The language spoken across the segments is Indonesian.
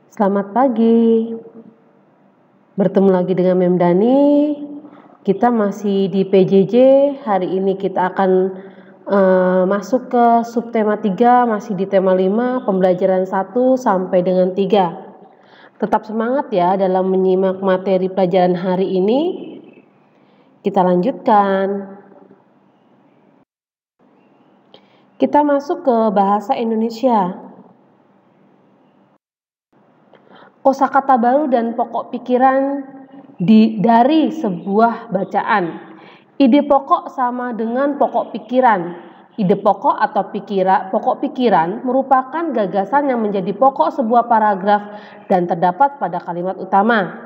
Selamat pagi, bertemu lagi dengan Mem Dani. Kita masih di PJJ. Hari ini kita akan masuk ke subtema 3, masih di tema 5, pembelajaran 1 sampai dengan 3. Tetap semangat ya dalam menyimak materi pelajaran hari ini. Kita lanjutkan. Kita masuk ke bahasa Indonesia. Kosakata baru dan pokok pikiran dari sebuah bacaan. Ide pokok sama dengan pokok pikiran. Ide pokok atau pokok pikiran merupakan gagasan yang menjadi pokok sebuah paragraf dan terdapat pada kalimat utama.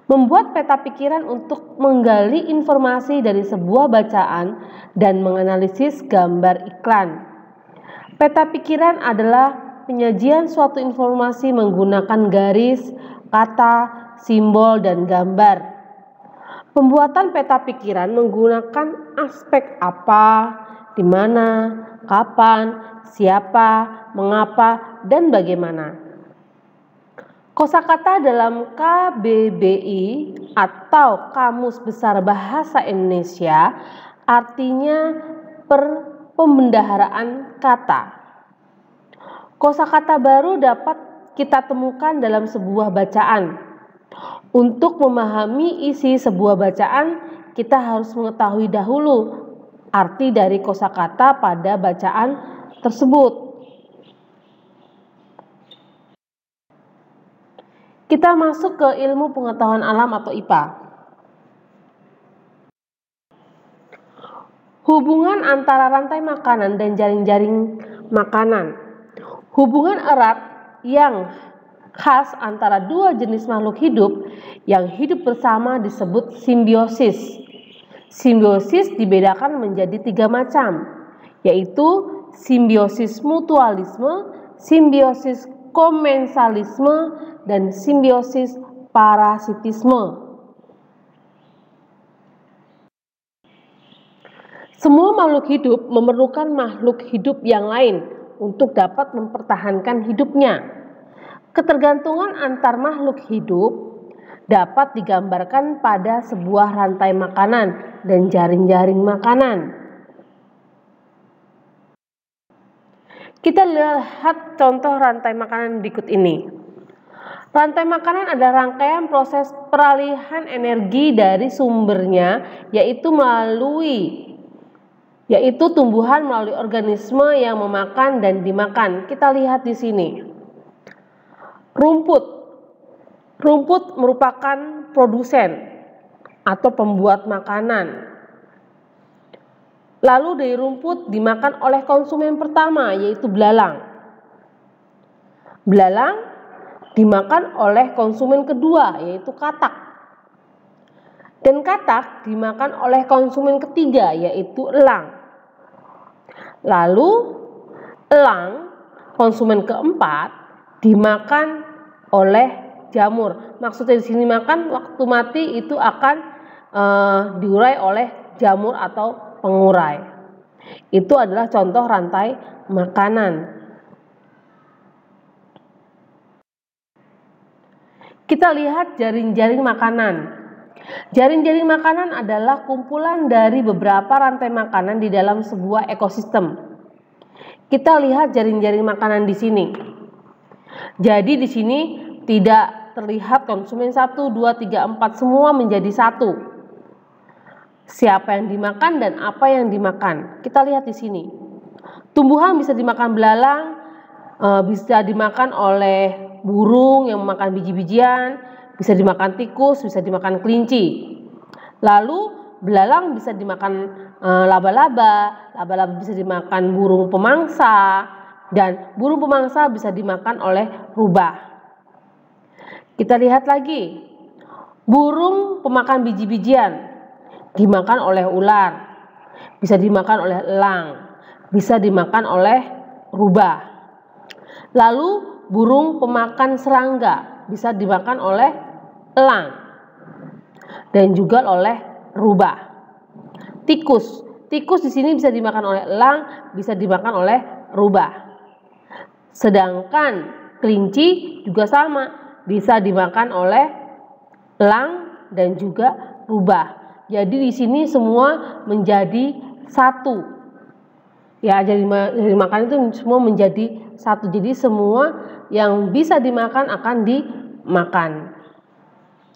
Membuat peta pikiran untuk menggali informasi dari sebuah bacaan dan menganalisis gambar iklan. Peta pikiran adalah penyajian suatu informasi menggunakan garis, kata, simbol, dan gambar. Pembuatan peta pikiran menggunakan aspek apa, di mana, kapan, siapa, mengapa, dan bagaimana. Kosakata dalam KBBI atau Kamus Besar Bahasa Indonesia artinya pembendaharaan kata. Kosakata baru dapat kita temukan dalam sebuah bacaan. Untuk memahami isi sebuah bacaan, kita harus mengetahui dahulu arti dari kosakata pada bacaan tersebut. Kita masuk ke ilmu pengetahuan alam atau IPA. Hubungan antara rantai makanan dan jaring-jaring makanan. Hubungan erat yang khas antara dua jenis makhluk hidup yang hidup bersama disebut simbiosis. Simbiosis dibedakan menjadi 3 macam, yaitu simbiosis mutualisme, simbiosis komensalisme, dan simbiosis parasitisme. Semua makhluk hidup memerlukan makhluk hidup yang lain untuk dapat mempertahankan hidupnya. Ketergantungan antar makhluk hidup dapat digambarkan pada sebuah rantai makanan dan jaring-jaring makanan. Kita lihat contoh rantai makanan berikut ini. Rantai makanan adalah rangkaian proses peralihan energi dari sumbernya, yaitu tumbuhan melalui organisme yang memakan dan dimakan. Kita lihat di sini. Rumput merupakan produsen atau pembuat makanan. Lalu dari rumput dimakan oleh konsumen pertama, yaitu belalang. Belalang dimakan oleh konsumen kedua, yaitu katak. Dan katak dimakan oleh konsumen ketiga, yaitu elang. Lalu elang, konsumen keempat, dimakan oleh jamur. Maksudnya di sini makan, waktu mati itu akan diurai oleh jamur atau pengurai. Itu adalah contoh rantai makanan. Kita lihat jaring-jaring makanan. Jaring-jaring makanan adalah kumpulan dari beberapa rantai makanan di dalam sebuah ekosistem. Kita lihat jaring-jaring makanan di sini. Jadi di sini tidak terlihat konsumen 1, 2, 3, 4 semua menjadi satu. Siapa yang dimakan dan apa yang dimakan. Kita lihat di sini. Tumbuhan bisa dimakan belalang, bisa dimakan oleh burung yang memakan biji-bijian, bisa dimakan tikus, bisa dimakan kelinci. Lalu belalang bisa dimakan laba-laba, laba-laba bisa dimakan burung pemangsa, dan burung pemangsa bisa dimakan oleh rubah. Kita lihat lagi. Burung pemakan biji-bijian dimakan oleh ular, bisa dimakan oleh elang, bisa dimakan oleh rubah. Lalu burung pemakan serangga bisa dimakan oleh elang dan juga oleh rubah. Tikus di sini bisa dimakan oleh elang, bisa dimakan oleh rubah. Sedangkan Kelinci juga sama, bisa dimakan oleh elang dan juga rubah. Jadi di sini semua menjadi satu. Ya, jadi makan itu semua menjadi satu. Jadi semua yang bisa dimakan akan dimakan.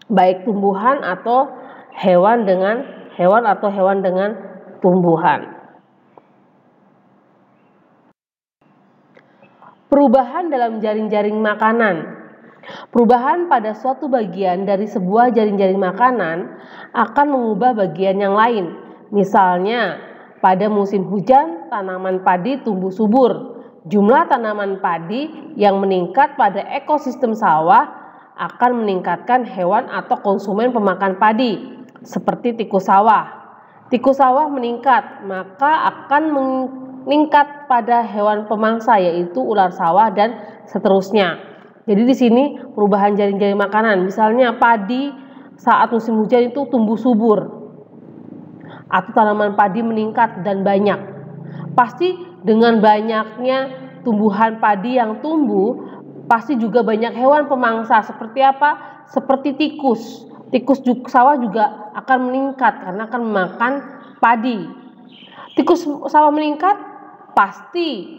Baik tumbuhan atau hewan dengan tumbuhan. Perubahan dalam jaring-jaring makanan. Perubahan pada suatu bagian dari sebuah jaring-jaring makanan akan mengubah bagian yang lain. Misalnya, pada musim hujan, tanaman padi tumbuh subur. Jumlah tanaman padi yang meningkat pada ekosistem sawah akan meningkatkan hewan atau konsumen pemakan padi, seperti tikus sawah. Tikus sawah meningkat, maka akan meningkat pada hewan pemangsa, yaitu ular sawah dan seterusnya. Jadi di sini perubahan jaring-jaring makanan, misalnya padi saat musim hujan itu tumbuh subur, atau tanaman padi meningkat dan banyak. Pasti dengan banyaknya tumbuhan padi yang tumbuh, pasti juga banyak hewan pemangsa. Seperti apa? Seperti tikus. Tikus sawah juga akan meningkat karena akan memakan padi. Tikus sawah meningkat, pasti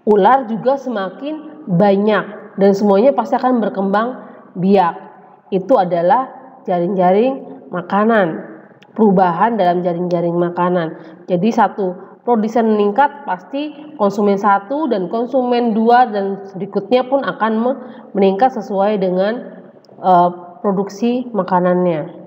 ular juga semakin banyak. Dan semuanya pasti akan berkembang biak. Itu adalah jaring-jaring makanan. Perubahan dalam jaring-jaring makanan. Jadi satu produsen meningkat, pasti konsumen 1 dan konsumen 2 dan berikutnya pun akan meningkat sesuai dengan produksi makanannya.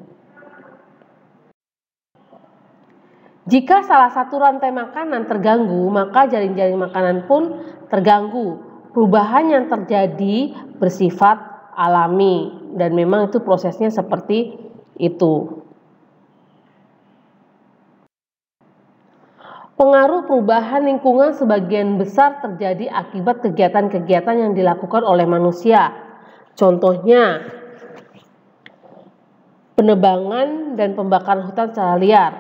Jika salah satu rantai makanan terganggu, maka jaring-jaring makanan pun terganggu. Perubahan yang terjadi bersifat alami dan memang itu prosesnya seperti itu. Pengaruh perubahan lingkungan sebagian besar terjadi akibat kegiatan-kegiatan yang dilakukan oleh manusia. Contohnya, penebangan dan pembakaran hutan secara liar.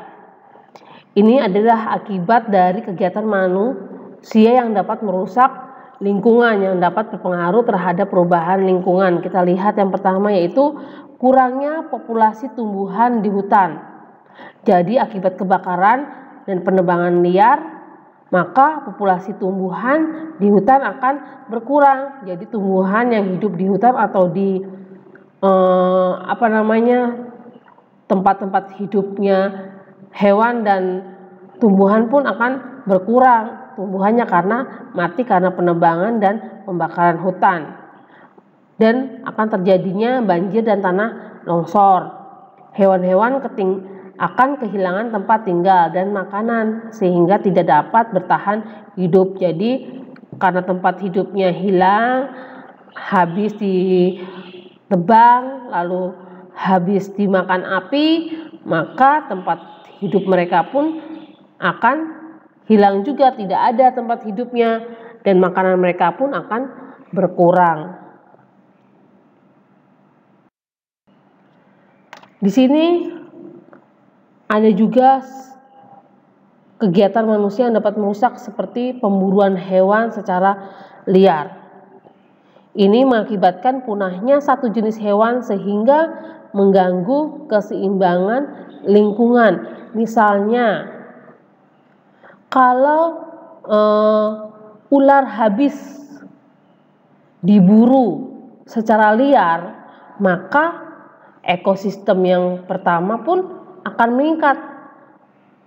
Ini adalah akibat dari kegiatan manusia yang dapat merusak lingkungan, yang dapat berpengaruh terhadap perubahan lingkungan. Kita lihat yang pertama, yaitu kurangnya populasi tumbuhan di hutan. Jadi akibat kebakaran dan penebangan liar, maka populasi tumbuhan di hutan akan berkurang. Jadi tumbuhan yang hidup di hutan atau di tempat-tempat hidupnya hewan dan tumbuhan pun akan berkurang tumbuhannya karena mati karena penebangan dan pembakaran hutan. Dan akan terjadinya banjir dan tanah longsor. Hewan-hewan akan kehilangan tempat tinggal dan makanan sehingga tidak dapat bertahan hidup. Jadi karena tempat hidupnya hilang, habis ditebang, lalu habis dimakan api, maka tempat hidup mereka pun akan hilang juga, tidak ada tempat hidupnya dan makanan mereka pun akan berkurang. Di sini ada juga kegiatan manusia yang dapat merusak seperti pemburuan hewan secara liar. Ini mengakibatkan punahnya satu jenis hewan sehingga mengganggu keseimbangan lingkungan. Misalnya, kalau ular habis diburu secara liar, maka ekosistem yang pertama pun akan meningkat.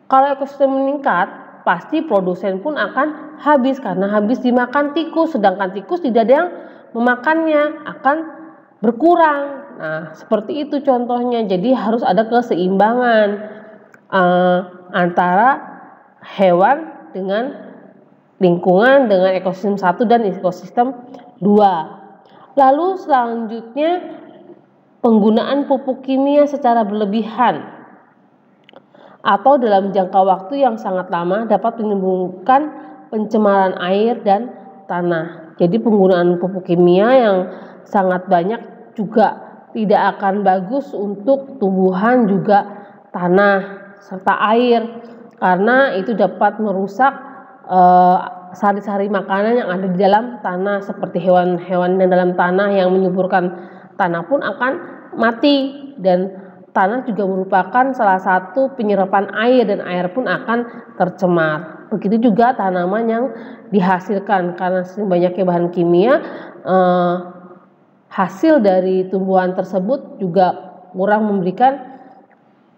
Kalau ekosistem meningkat, pasti produsen pun akan habis karena habis dimakan tikus, sedangkan tikus tidak ada yang memakannya, akan berkurang. Nah, seperti itu contohnya. Jadi harus ada keseimbangan antara hewan dengan lingkungan, dengan ekosistem 1 dan ekosistem 2. Lalu selanjutnya, penggunaan pupuk kimia secara berlebihan atau dalam jangka waktu yang sangat lama dapat menimbulkan pencemaran air dan tanah. Jadi penggunaan pupuk kimia yang sangat banyak juga tidak akan bagus untuk tumbuhan, juga tanah serta air, karena itu dapat merusak sari-sari makanan yang ada di dalam tanah, seperti hewan-hewan yang dalam tanah yang menyuburkan tanah pun akan mati, dan tanah juga merupakan salah satu penyerapan air dan air pun akan tercemar. Begitu juga tanaman yang dihasilkan, karena banyaknya bahan kimia, hasil dari tumbuhan tersebut juga kurang memberikan,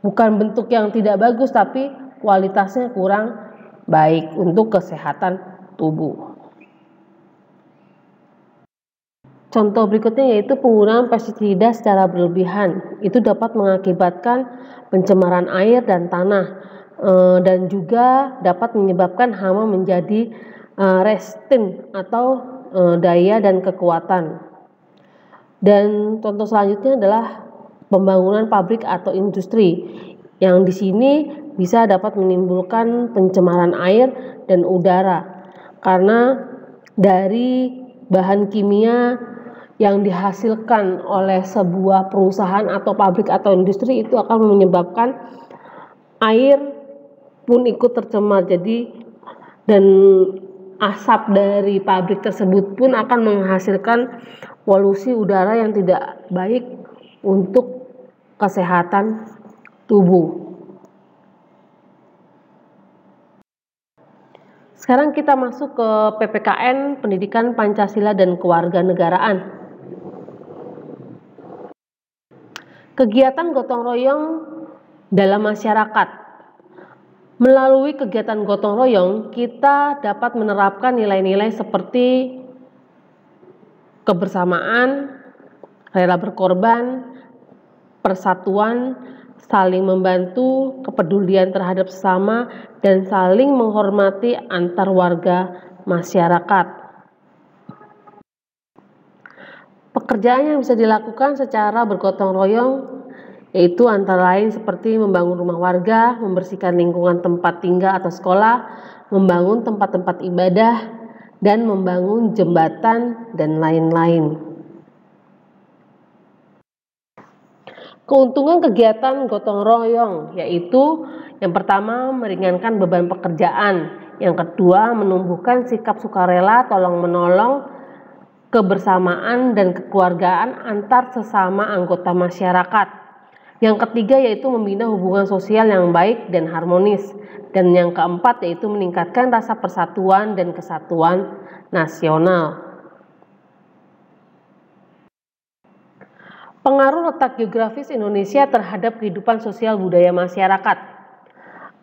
bukan bentuk yang tidak bagus, tapi kualitasnya kurang baik untuk kesehatan tubuh. Contoh berikutnya yaitu penggunaan pestisida secara berlebihan. Itu dapat mengakibatkan pencemaran air dan tanah, dan juga dapat menyebabkan hama menjadi resisten atau daya dan kekuatan. Dan contoh selanjutnya adalah pembangunan pabrik atau industri, yang di sini bisa dapat menimbulkan pencemaran air dan udara, karena dari bahan kimia yang dihasilkan oleh sebuah perusahaan atau pabrik atau industri itu akan menyebabkan air pun ikut tercemar. Jadi, dan asap dari pabrik tersebut pun akan menghasilkan polusi udara yang tidak baik untuk kesehatan tubuh. Sekarang kita masuk ke PPKN, Pendidikan Pancasila dan Kewarganegaraan. Kegiatan gotong royong dalam masyarakat. Melalui kegiatan gotong royong, kita dapat menerapkan nilai-nilai seperti kebersamaan, rela berkorban, persatuan, saling membantu, kepedulian terhadap sesama, dan saling menghormati antar warga masyarakat. Pekerjaan yang bisa dilakukan secara bergotong royong yaitu antara lain seperti membangun rumah warga, membersihkan lingkungan tempat tinggal atau sekolah, membangun tempat-tempat ibadah, dan membangun jembatan, dan lain-lain. Keuntungan kegiatan gotong royong yaitu yang pertama meringankan beban pekerjaan, yang kedua menumbuhkan sikap sukarela, tolong-menolong, kebersamaan dan kekeluargaan antar sesama anggota masyarakat. Yang ketiga yaitu membina hubungan sosial yang baik dan harmonis, dan yang keempat yaitu meningkatkan rasa persatuan dan kesatuan nasional. Pengaruh letak geografis Indonesia terhadap kehidupan sosial budaya masyarakat.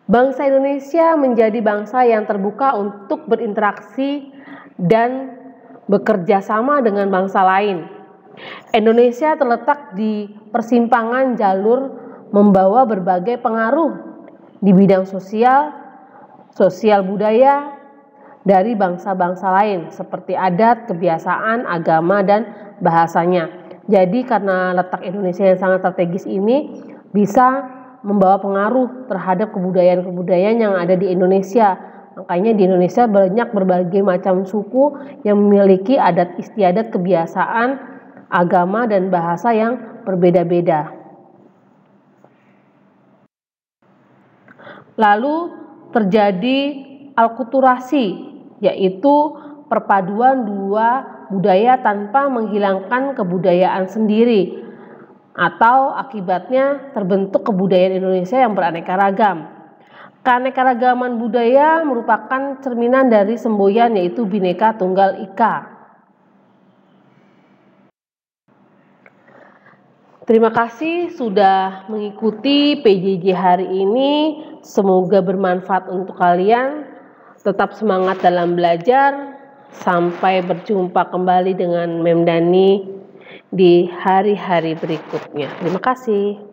Bangsa Indonesia menjadi bangsa yang terbuka untuk berinteraksi dan bekerja sama dengan bangsa lain. Indonesia terletak di persimpangan jalur membawa berbagai pengaruh di bidang sosial budaya dari bangsa-bangsa lain seperti adat, kebiasaan, agama, dan bahasanya. Jadi karena letak Indonesia yang sangat strategis ini bisa membawa pengaruh terhadap kebudayaan-kebudayaan yang ada di Indonesia. Makanya di Indonesia banyak berbagai macam suku yang memiliki adat istiadat, kebiasaan, agama, dan bahasa yang berbeda-beda. Lalu terjadi alkulturasi, yaitu perpaduan dua budaya tanpa menghilangkan kebudayaan sendiri, atau akibatnya terbentuk kebudayaan Indonesia yang beraneka ragam. Keanekaragaman budaya merupakan cerminan dari semboyan yaitu Bhinneka Tunggal Ika. Terima kasih sudah mengikuti PJJ hari ini. Semoga bermanfaat untuk kalian. Tetap semangat dalam belajar. Sampai berjumpa kembali dengan Mem Dani di hari-hari berikutnya. Terima kasih.